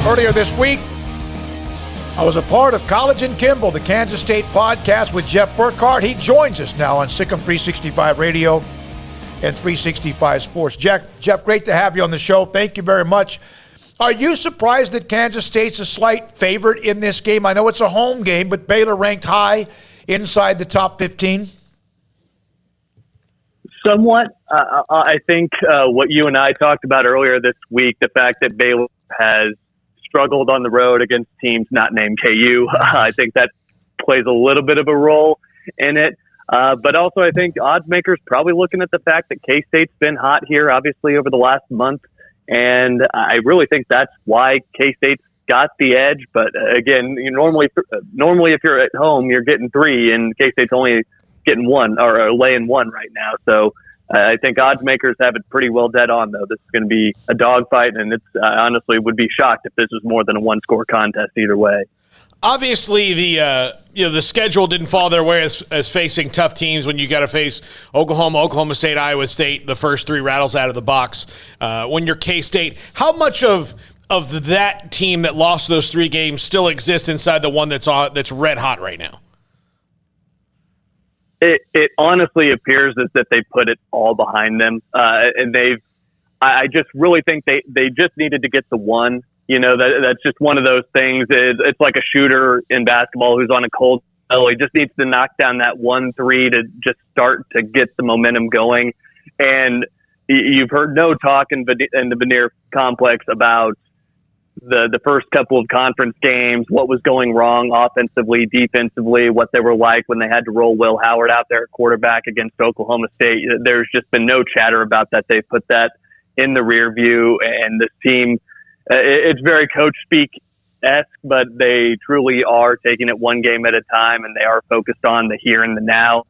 Earlier this week, I was a part of College and Kimball, the Kansas State podcast with Jeff Burkhart. He joins us now on Sikkim 365 Radio and 365 Sports. Jeff, great to have you on the show. Thank you very much. Are you surprised that Kansas State's a slight favorite in this game? I know it's a home game, but Baylor ranked high inside the top 15. Somewhat. I think what you and I talked about earlier this week, the fact that Baylor has struggled on the road against teams not named KU, I think that plays a little bit of a role in it. But also I think odds makers probably looking at the fact that K-State's been hot here, obviously, over the last month. And I really think that's why K-State's got the edge. But again, normally if you're at home, you're getting 3, and K-State's only getting 1 or laying 1 right now. So I think odds makers have it pretty well dead on, though. This is going to be a dogfight, and it's honestly would be shocked if this was more than a one-score contest either way. Obviously, the schedule didn't fall their way as facing tough teams when you got to face Oklahoma, Oklahoma State, Iowa State, the first 3 rattles out of the box. When you're K-State, how much of that team that lost those 3 games still exists inside the one that's red hot right now? It honestly appears as if they put it all behind them, and I just really think they just needed to get the one. You know, that's just one of those things. It's like a shooter in basketball who's on a cold spell. He just needs to knock down that 1-3 to just start to get the momentum going. And you've heard no talk in the Veneer complex about the first couple of conference games, what was going wrong offensively, defensively, what they were like when they had to roll Will Howard out there at quarterback against Oklahoma State. There's just been no chatter about that. They put that in the rear view, and this team, it's very coach speak-esque, but they truly are taking it one game at a time, and they are focused on the here and the now.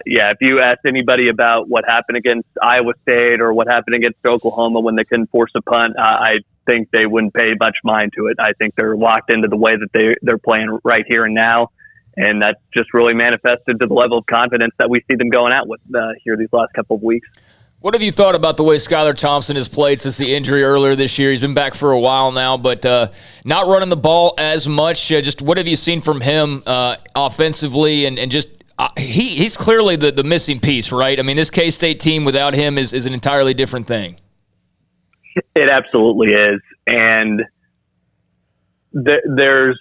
If you ask anybody about what happened against Iowa State or what happened against Oklahoma when they couldn't force a punt, I think they wouldn't pay much mind to it. I think they're locked into the way that they're playing right here and now, and that just really manifested to the level of confidence that we see them going out with here these last couple of weeks. What have you thought about the way Skylar Thompson has played since the injury earlier this year? He's been back for a while now, but not running the ball as much. Just what have you seen from him offensively, and just he's clearly the missing piece, right? I mean, this K-State team without him is an entirely different thing. It absolutely is. And there's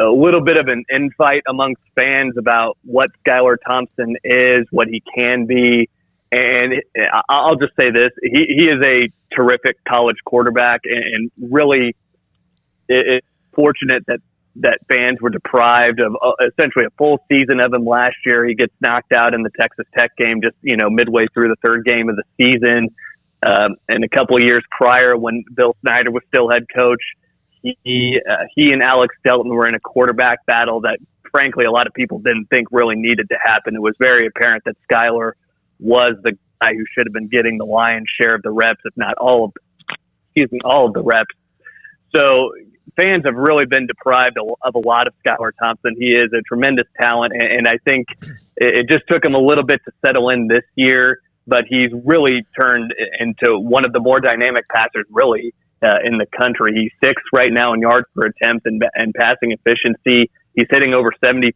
a little bit of an infight amongst fans about what Skylar Thompson is, what he can be. And I'll just say this, he is a terrific college quarterback, and really it's fortunate that fans were deprived of essentially a full season of him last year. He gets knocked out in the Texas Tech game just, midway through the 3rd game of the season. And a couple of years prior, when Bill Snyder was still head coach, he and Alex Stelton were in a quarterback battle that, frankly, a lot of people didn't think really needed to happen. It was very apparent that Skylar was the guy who should have been getting the lion's share of the reps, if not all of the reps. So fans have really been deprived of a lot of Skylar Thompson. He is a tremendous talent, and I think it just took him a little bit to settle in this year. But he's really turned into one of the more dynamic passers, really, in the country. He's 6th right now in yards per attempt and passing efficiency. He's hitting over 72%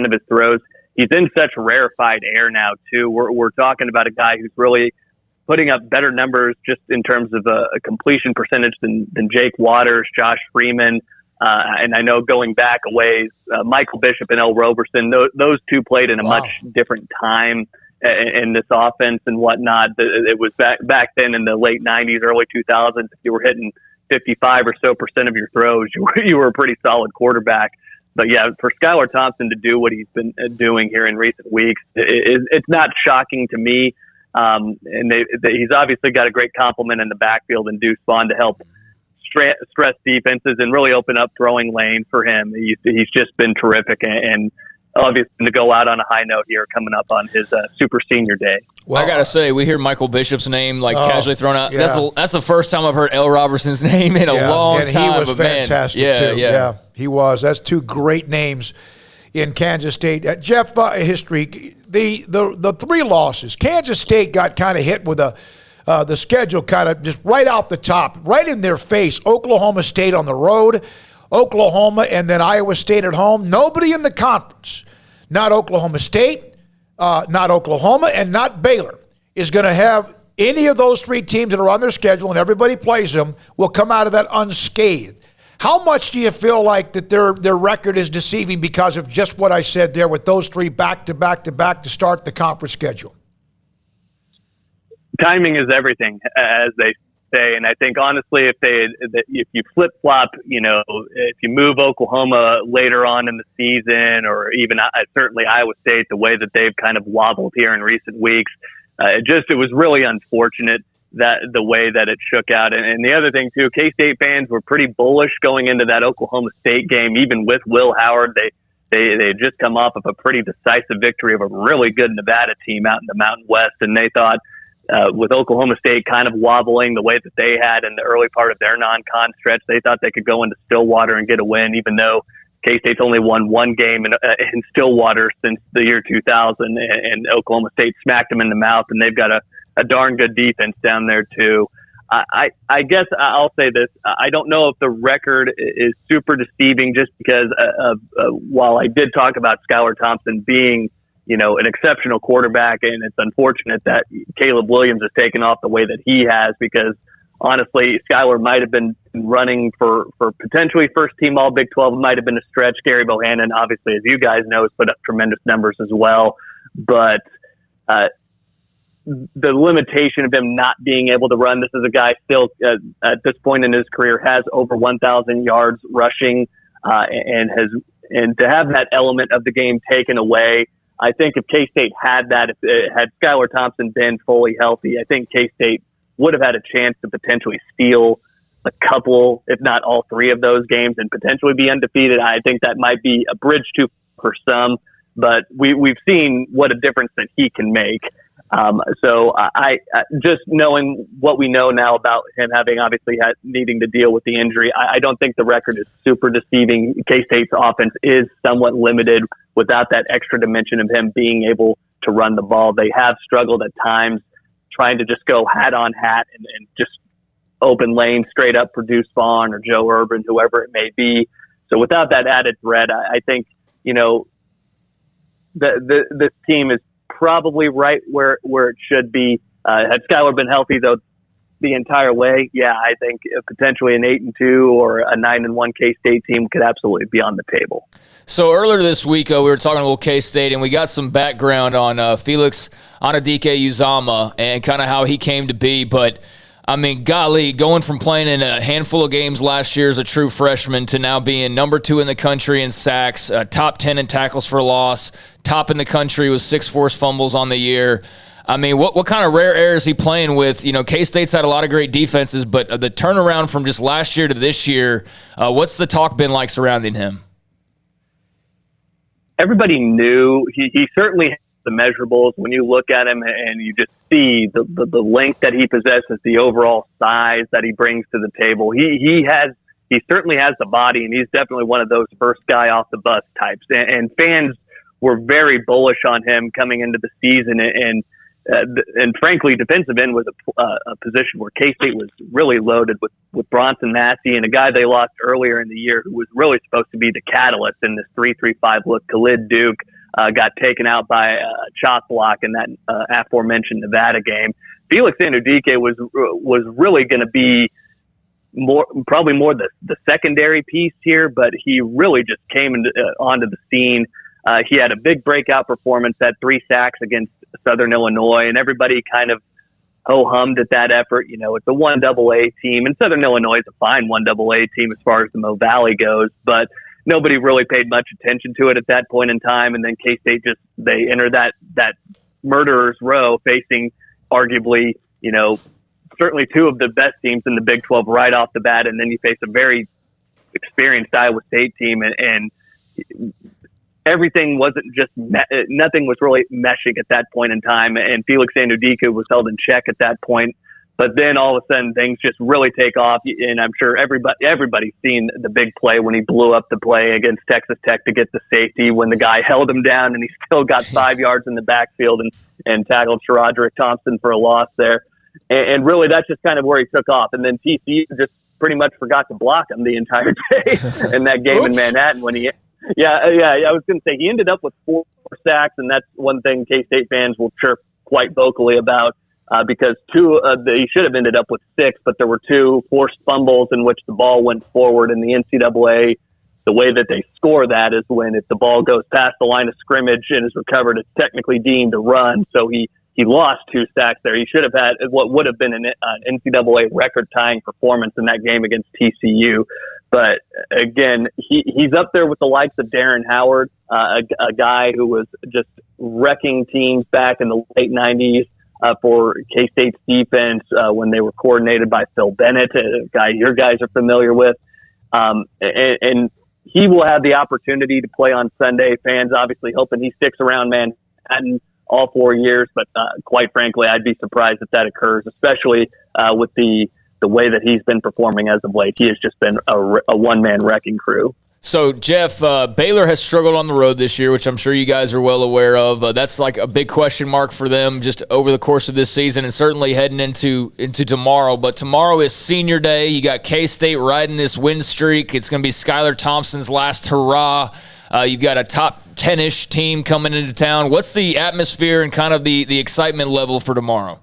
of his throws. He's in such rarefied air now, too. We're talking about a guy who's really putting up better numbers just in terms of a completion percentage than Jake Waters, Josh Freeman. And I know going back a ways, Michael Bishop and L. Roberson, those two played in a much different time in this offense and whatnot. It was back then in the late 90s, early 2000s. If you were hitting 55 or so % of your throws, you were a pretty solid quarterback. But yeah, for Skylar Thompson to do what he's been doing here in recent weeks, it's not shocking to me. And he's obviously got a great complement in the backfield and Deuce Vaughn to help stress defenses and really open up throwing lanes for him. He's just been terrific, and obviously to go out on a high note here coming up on his super senior day. Well, I got to say, we hear Michael Bishop's name casually thrown out. Yeah. That's the first time I've heard L. Robertson's name in a long time. He was fantastic, too. Yeah, he was. That's 2 great names in Kansas State. Jeff, history, the 3 losses. Kansas State got kind of hit with a the schedule kind of just right out the top, right in their face. Oklahoma State on the road, Oklahoma, and then Iowa State at home. Nobody in the conference, not Oklahoma State, not Oklahoma, and not Baylor, is going to have any of those three teams that are on their schedule, and everybody plays them, will come out of that unscathed. How much do you feel like that their record is deceiving because of just what I said there with those three back-to-back to start the conference schedule? Timing is everything, as they say, and I think honestly, if you flip-flop, if you move Oklahoma later on in the season, or even certainly Iowa State, the way that they've kind of wobbled here in recent weeks, it was really unfortunate that the way that it shook out. And the other thing too, K-State fans were pretty bullish going into that Oklahoma State game, even with Will Howard. They had just come off of a pretty decisive victory of a really good Nevada team out in the Mountain West, and they thought with Oklahoma State kind of wobbling the way that they had in the early part of their non-con stretch, they thought they could go into Stillwater and get a win, even though K-State's only won one game in Stillwater since the year 2000, and Oklahoma State smacked them in the mouth, and they've got a darn good defense down there too. I guess I'll say this. I don't know if the record is super deceiving, just because while I did talk about Skylar Thompson being, an exceptional quarterback, and it's unfortunate that Caleb Williams has taken off the way that he has, because honestly, Skylar might have been running for potentially first team all Big 12. It might have been a stretch. Gary Bohannon, obviously, as you guys know, has put up tremendous numbers as well. But the limitation of him not being able to run, this is a guy still at this point in his career has over 1,000 yards rushing, and to have that element of the game taken away. I think if K-State had that, had Skylar Thompson been fully healthy, I think K-State would have had a chance to potentially steal a couple, if not all three of those games, and potentially be undefeated. I think that might be a bridge too for some, but we've seen what a difference that he can make. So I just knowing what we know now about him having obviously needing to deal with the injury, I don't think the record is super deceiving. K-State's offense is somewhat limited without that extra dimension of him being able to run the ball. They have struggled at times trying to just go hat on hat and just open lane straight up for Deuce Vaughn or Joe Urban, whoever it may be. So without that added threat, I think, this team is probably right where it should be. Had Skylar been healthy though the entire way, I think potentially an 8-2 or a 9-1 K-State team could absolutely be on the table. So earlier this week, we were talking a little K-State, and we got some background on Felix Anudike-Uzomah and kind of how he came to be. But I mean, golly, going from playing in a handful of games last year as a true freshman to now being number 2 in the country in sacks, top 10 in tackles for loss, top in the country with 6 forced fumbles on the year. I mean, what kind of rare air is he playing with? K-State's had a lot of great defenses, but the turnaround from just last year to this year, what's the talk been like surrounding him? Everybody knew he certainly has the measurables. When you look at him and you just see the length that he possesses, the overall size that he brings to the table, he certainly has the body, and he's definitely one of those first guy off the bus types. And fans were very bullish on him coming into the season, and frankly, defensive end was a position where K-State was really loaded with Bronson Massey and a guy they lost earlier in the year who was really supposed to be the catalyst in this 3-3-5 look. Khalid Duke got taken out by a chop block in that aforementioned Nevada game. Felix Anudike was really going to be probably more the secondary piece here, but he really just came onto the scene. He had a big breakout performance, had 3 sacks against Southern Illinois, and everybody kind of ho-hummed at that effort. It's a 1AA team, and Southern Illinois is a fine 1AA team as far as the Mo Valley goes, but nobody really paid much attention to it at that point in time. And then K-State they enter that murderer's row facing arguably, certainly 2 of the best teams in the Big 12 right off the bat, and then you face a very experienced Iowa State team, and everything nothing was really meshing at that point in time, and Felix Anudike was held in check at that point. But then all of a sudden things just really take off, and I'm sure everybody's seen the big play when he blew up the play against Texas Tech to get the safety, when the guy held him down and he still got 5 yards in the backfield and tackled Sharadrick Thompson for a loss there. and really that's just kind of where he took off. And then TCU just pretty much forgot to block him the entire day in that game in Manhattan when he. Yeah. I was going to say he ended up with 4 sacks, and that's one thing K-State fans will chirp quite vocally about because he should have ended up with 6, but there were 2 forced fumbles in which the ball went forward in the NCAA. The way that they score that is when if the ball goes past the line of scrimmage and is recovered, it's technically deemed a run. So he lost 2 sacks there. He should have had what would have been an NCAA record-tying performance in that game against TCU. But again, he's up there with the likes of Darren Howard, a guy who was just wrecking teams back in the late 90s for K-State's defense when they were coordinated by Phil Bennett, a guy your guys are familiar with. And he will have the opportunity to play on Sunday. Fans obviously hoping he sticks around Manhattan all 4 years, but quite frankly, I'd be surprised if that occurs, especially with the way that he's been performing as of late. He has just been a one-man wrecking crew. So, Jeff, Baylor has struggled on the road this year, which I'm sure you guys are well aware of. That's like a big question mark for them just over the course of this season and certainly heading into tomorrow. But tomorrow is senior day. You got K-State riding this win streak. It's going to be Skylar Thompson's last hurrah. You've got a top 10-ish team coming into town. What's the atmosphere and kind of the excitement level for tomorrow?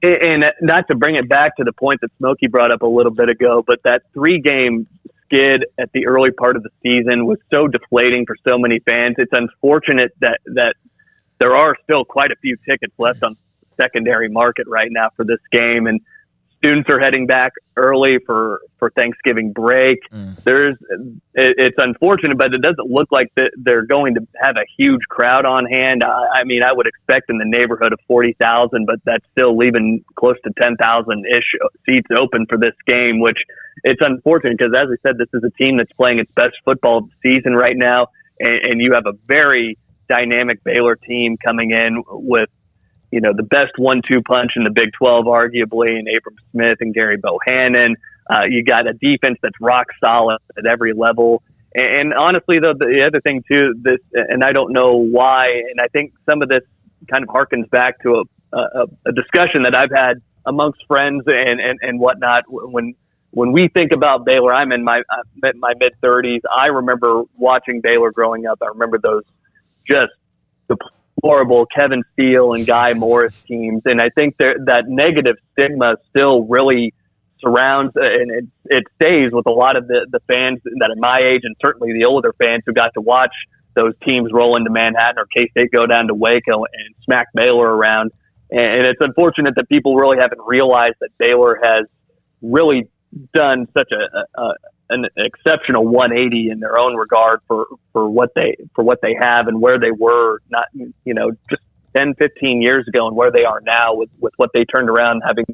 And not to bring it back to the point that Smokey brought up a little bit ago, but that 3-game skid at the early part of the season was so deflating for so many fans. It's unfortunate that there are still quite a few tickets left on the secondary market right now for this game, and students are heading back early for Thanksgiving break. It's unfortunate, but it doesn't look like they're going to have a huge crowd on hand. I mean, I would expect in the neighborhood of 40,000, but that's still leaving close to 10,000-ish seats open for this game, which it's unfortunate because, as I said, this is a team that's playing its best football of the season right now, and you have a very dynamic Baylor team coming in with the best 1-2 punch in the Big 12, arguably, in Abram Smith and Gary Bohannon. You got a defense that's rock solid at every level. And honestly, though, the other thing, too, and I don't know why, and I think some of this kind of harkens back to a discussion that I've had amongst friends and whatnot. When we think about Baylor, I'm in my mid-30s. I remember watching Baylor growing up. I remember those just horrible Kevin Steele and Guy Morris teams, and I think that negative stigma still really surrounds and it stays with a lot of the fans that are my age, and certainly the older fans who got to watch those teams roll into Manhattan or K-State go down to Waco and smack Baylor around. And it's unfortunate that people really haven't realized that Baylor has really done such an exceptional 180 in their own regard for what they have and where they were not, just 10, 15 years ago and where they are now with what they turned around, having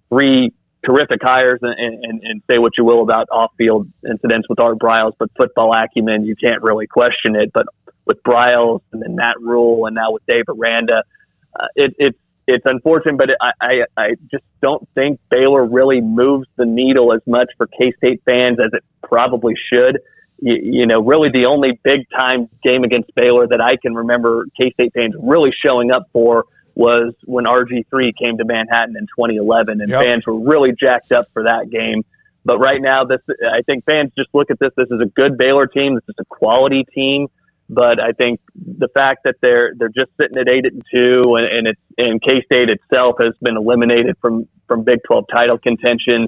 3 terrific hires and say what you will about off-field incidents with Art Briles, but football acumen, you can't really question it. But with Briles and then Matt Rule and now with Dave Aranda, it's unfortunate, but I just don't think Baylor really moves the needle as much for K-State fans as it probably should. Really the only big-time game against Baylor that I can remember K-State fans really showing up for was when RG3 came to Manhattan in 2011, and fans were really jacked up for that game. But right now, I think fans just look at this. This is a good Baylor team. This is a quality team. But I think the fact that they're just sitting at 8-2, and K-State itself has been eliminated from Big 12 title contention,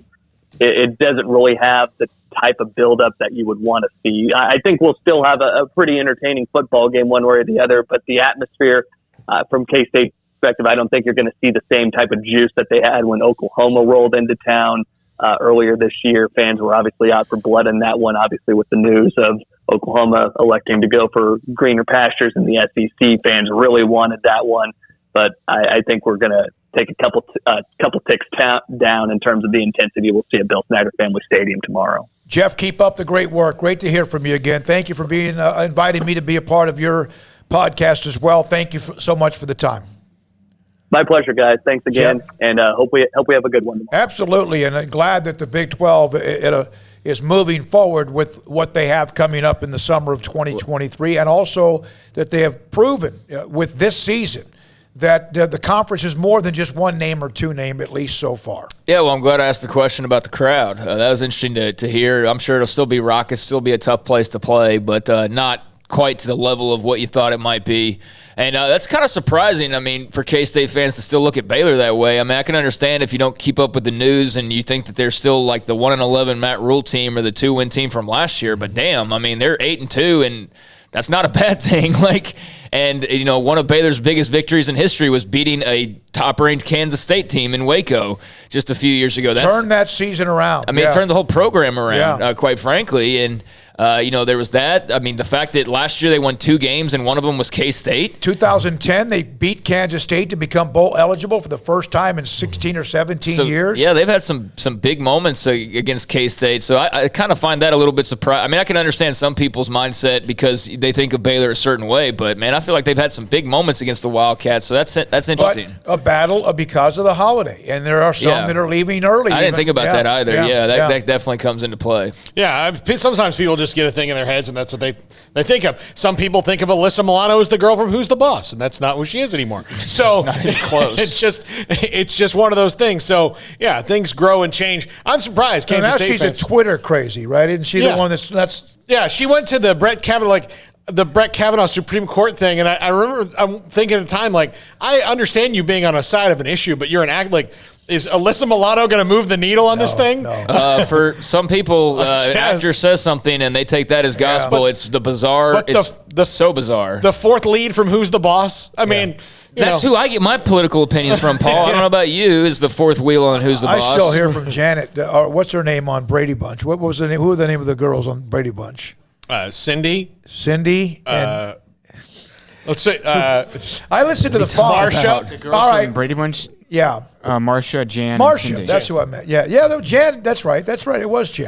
it doesn't really have the type of buildup that you would want to see. I think we'll still have a pretty entertaining football game one way or the other, but the atmosphere from K-State perspective, I don't think you're going to see the same type of juice that they had when Oklahoma rolled into town earlier this year. Fans were obviously out for blood in that one, obviously with the news of Oklahoma electing to go for greener pastures in the SEC. Fans really wanted that one, but I think we're going to take a couple ticks down in terms of the intensity we'll see at Bill Snyder Family Stadium tomorrow. Jeff, keep up the great work. Great to hear from you again. Thank you for being inviting me to be a part of your podcast as well. Thank you so much for the time. My pleasure, guys. Thanks again, and hope we have a good one tomorrow. Absolutely, and I'm glad that the Big 12 is moving forward with what they have coming up in the summer of 2023, and also that they have proven with this season that the conference is more than just one name or two name, at least so far. Yeah, well, I'm glad I asked the question about the crowd. That was interesting to hear. I'm sure it'll still be raucous, still be a tough place to play, but not quite to the level of what you thought it might be. And that's kind of surprising, I mean, for K-State fans to still look at Baylor that way. I mean, I can understand if you don't keep up with the news and you think that they're still like the 1-11 Matt Rule team or the 2-win team from last year, but damn, I mean, they're 8-2, and that's not a bad thing. And one of Baylor's biggest victories in history was beating a top-ranked Kansas State team in Waco just a few years ago. Turn that season around. I mean, it turned the whole program around, Yeah. Quite frankly, and there was that. I mean, the fact that last year they won 2 games and one of them was K-State. 2010, they beat Kansas State to become bowl eligible for the first time in 16 or 17 years. Yeah, they've had some big moments against K-State, so I kind of find that a little bit surprising. I mean, I can understand some people's mindset because they think of Baylor a certain way, but, man, I feel like they've had some big moments against the Wildcats, so that's interesting. But a battle because of the holiday, and there are some that are leaving early. I didn't think about that either. That definitely comes into play. Yeah, sometimes people just get a thing in their heads, and that's what they think of. Some people think of Alyssa Milano as the girl from Who's the Boss, and that's not who she is anymore. So not even close. It's just one of those things. So yeah, things grow and change. I'm surprised. Kansas now State she's fans, a Twitter crazy, right? Isn't she the one that's yeah? She went to the Brett Kavanaugh Supreme Court thing, and I remember I'm thinking at the time, like, I understand you being on a side of an issue, but you're an act like. Is Alyssa Milano going to move the needle on this thing? No. For some people, an actor says something and they take that as gospel. It's the bizarre. It's so bizarre. The fourth lead from Who's the Boss? I mean, that's who I get my political opinions from, Paul. I don't know about you. Is the fourth wheel on Who's the Boss? I still hear from Janet. What's her name on Brady Bunch? What was the name? Who were the name of the girls on Brady Bunch? Cindy. And Let's say. I listened to the fall. Marsha. The girls from Brady Bunch. Yeah. Marsha, Jan, and Marsha, Cindy. that's who I meant. Yeah, Jan, that's right. It was Jan.